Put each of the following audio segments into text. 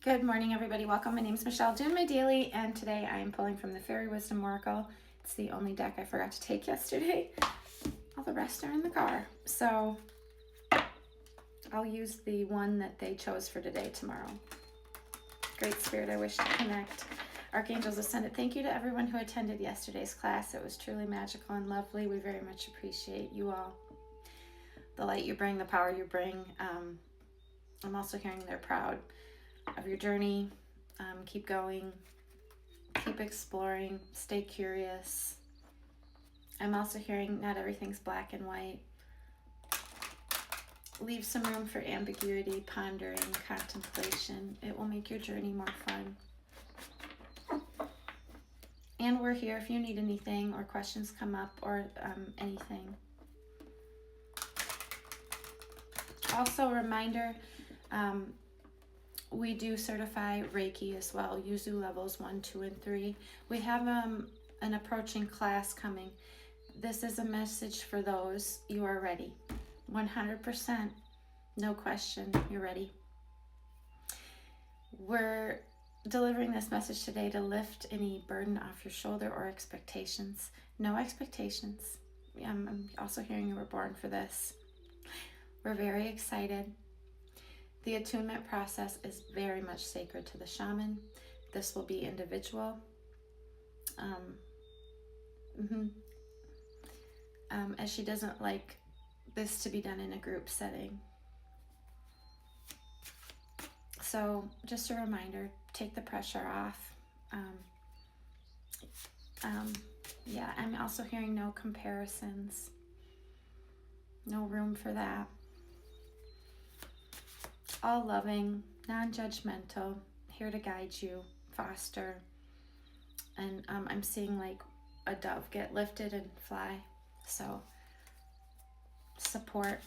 Good morning, everybody. Welcome. My name is Michelle, doing my daily, and today I am pulling from the Fairy Wisdom Oracle. It's the only deck I forgot to take yesterday. All the rest are in the car. So I'll use the one that they chose for today tomorrow. Great Spirit, I wish to connect. Archangels Ascended, thank you to everyone who attended yesterday's class. It was truly magical and lovely. We very much appreciate you all. The light you bring, the power you bring. I'm also hearing they're proud of your journey. Keep going, keep exploring, stay curious. I'm also hearing not everything's black and white. Leave some room for ambiguity, pondering, contemplation. It will make your journey more fun. And we're here if you need anything or questions come up or anything. Also, a reminder, we do certify Reiki as well, Yuzu levels 1, 2, and 3. We have an approaching class coming. This is a message for those you are ready. 100%, no question, you're ready. We're delivering this message today to lift any burden off your shoulder or expectations. No expectations. I'm also hearing you were born for this. We're very excited. The attunement process is very much sacred to the shaman. This will be individual. As she doesn't like this to be done in a group setting. So just a reminder, take the pressure off. Yeah, I'm also hearing no comparisons. No room for that. All loving, non-judgmental, here to guide you, foster. And I'm seeing like a dove get lifted and fly. So support.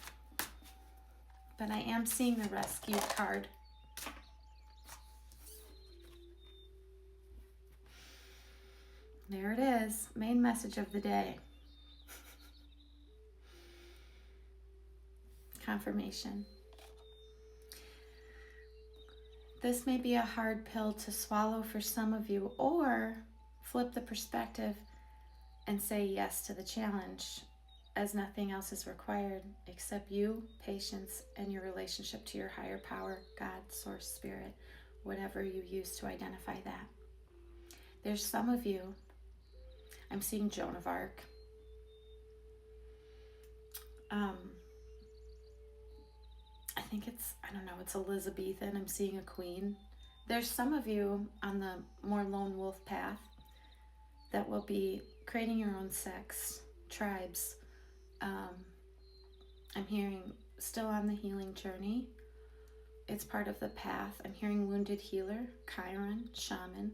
But I am seeing the rescue card. There it is, main message of the day. Confirmation. This may be a hard pill to swallow for some of you, or flip the perspective and say yes to the challenge, as nothing else is required except you, patience, and your relationship to your higher power, God, Source, Spirit, whatever you use to identify that. There's some of you, I'm seeing Joan of Arc. I think it's Elizabethan. I'm seeing a queen. There's some of you on the more lone wolf path that will be creating your own sects, tribes. I'm hearing still on the healing journey. It's part of the path. I'm hearing wounded healer, Chiron, shaman.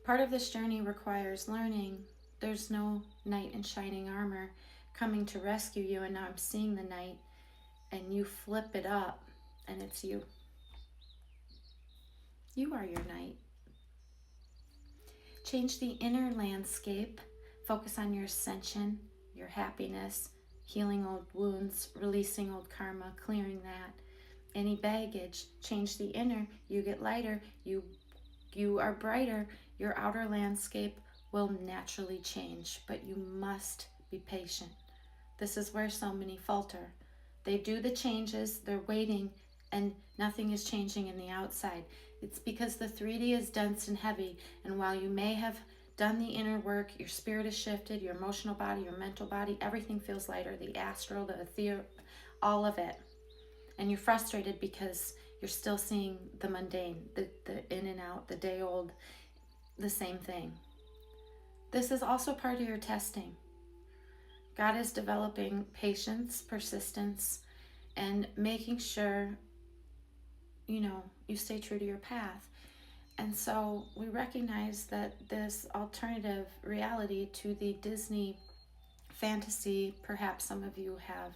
Part of this journey requires learning. There's no knight in shining armor coming to rescue you, and now I'm seeing the knight, and you flip it up, and it's you. You are your knight. Change the inner landscape. Focus on your ascension, your happiness, healing old wounds, releasing old karma, clearing that. Any baggage, change the inner. You get lighter. You are brighter. Your outer landscape will naturally change, but you must be patient. This is where so many falter. They do the changes, they're waiting, and nothing is changing in the outside. It's because the 3D is dense and heavy, and while you may have done the inner work, your spirit is shifted, your emotional body, your mental body, everything feels lighter, the astral, the ethereal, all of it. And you're frustrated because you're still seeing the mundane, the in and out, the day old, the same thing. This is also part of your testing. God is developing patience, persistence, and making sure, you stay true to your path. And so we recognize that this alternative reality to the Disney fantasy, perhaps some of you have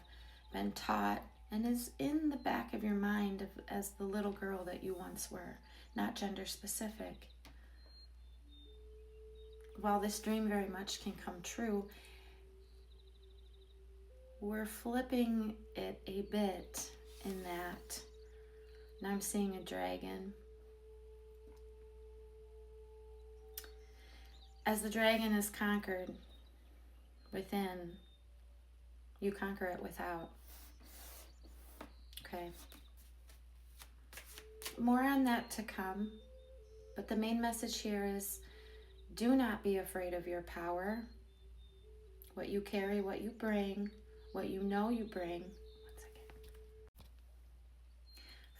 been taught and is in the back of your mind as the little girl that you once were, not gender specific. While this dream very much can come true, we're flipping it a bit in that And I'm seeing a dragon. As the dragon is conquered within, you conquer it without. Okay. More on that to come. But the main message here is, do not be afraid of your power. What you carry, what you bring, what you know you bring. 1 second.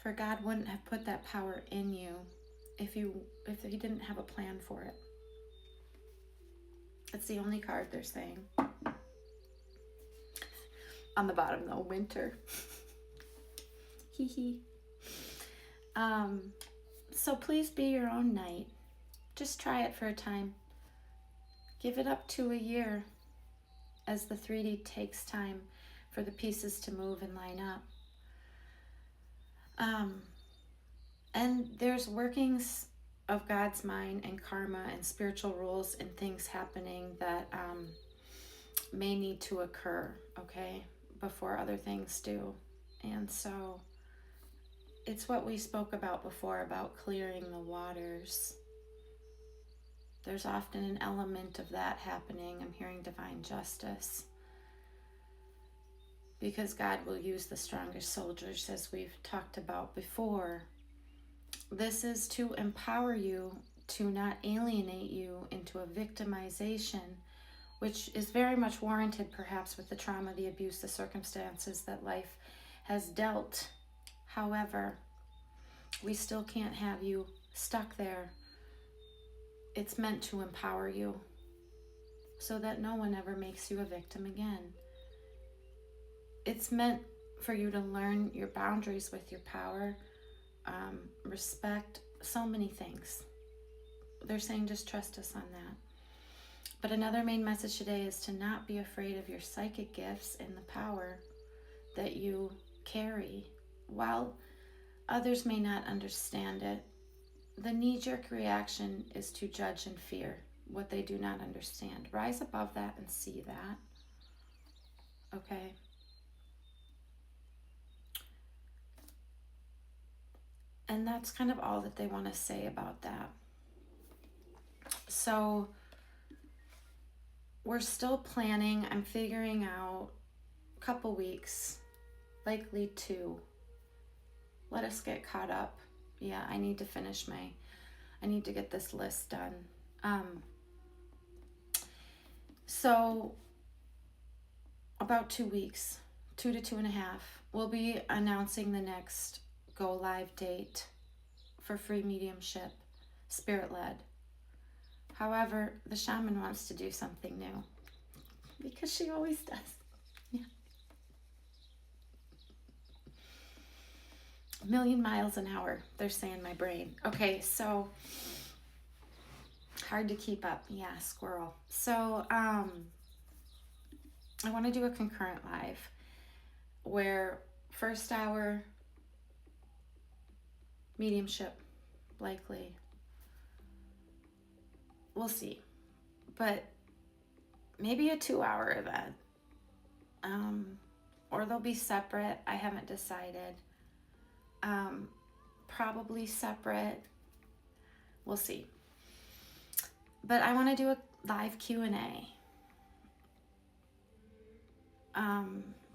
For God wouldn't have put that power in you if he didn't have a plan for it. It's the only card they're saying. On the bottom though, winter. Hee hee. So please be your own knight. Just try it for a time. Give it up to a year as the 3D takes time for the pieces to move and line up. And there's workings of God's mind and karma and spiritual rules and things happening that may need to occur, okay, before other things do. And so it's what we spoke about before about clearing the waters. There's often an element of that happening. I'm hearing divine justice. Because God will use the strongest soldiers, as we've talked about before. This is to empower you, to not alienate you into a victimization, which is very much warranted perhaps with the trauma, the abuse, the circumstances that life has dealt. However, we still can't have you stuck there. It's meant to empower you so that no one ever makes you a victim again. It's meant for you to learn your boundaries with your power, respect, so many things. They're saying just trust us on that. But another main message today is to not be afraid of your psychic gifts and the power that you carry. While others may not understand it, the knee-jerk reaction is to judge and fear what they do not understand. Rise above that and see that. Okay? And that's kind of all that they want to say about that. So we're still planning. I'm figuring out a couple weeks, likely 2. Let us get caught up. Yeah, I need to I need to get this list done. So about 2 weeks, 2 to 2.5, we'll be announcing the next go live date for free mediumship, spirit-led. However, the shaman wants to do something new because she always does. Yeah. 1,000,000 miles an hour, they're saying, my brain. Okay, so hard to keep up. Yeah, squirrel. So I want to do a concurrent live where first hour mediumship, likely. We'll see. But maybe a 2-hour event. Or they'll be separate. I haven't decided. Probably separate. We'll see. But I want to do a live Q&A.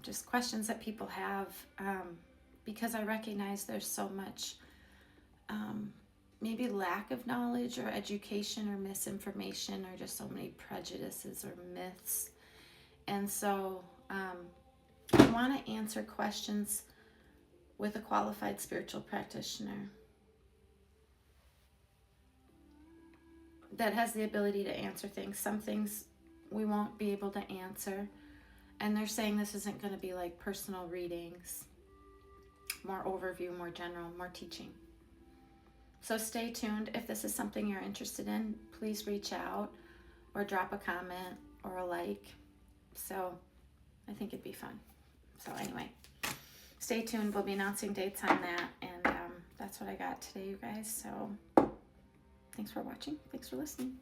Just questions that people have, because I recognize there's so much maybe lack of knowledge or education or misinformation or just so many prejudices or myths. And so I want to answer questions with a qualified spiritual practitioner that has the ability to answer things. Some things we won't be able to answer. And they're saying this isn't going to be like personal readings, more overview, more general, more teaching. So stay tuned. If this is something you're interested in, please reach out or drop a comment or a like. So I think it'd be fun. So anyway, stay tuned. We'll be announcing dates on that. And that's what I got today, you guys. So thanks for watching. Thanks for listening.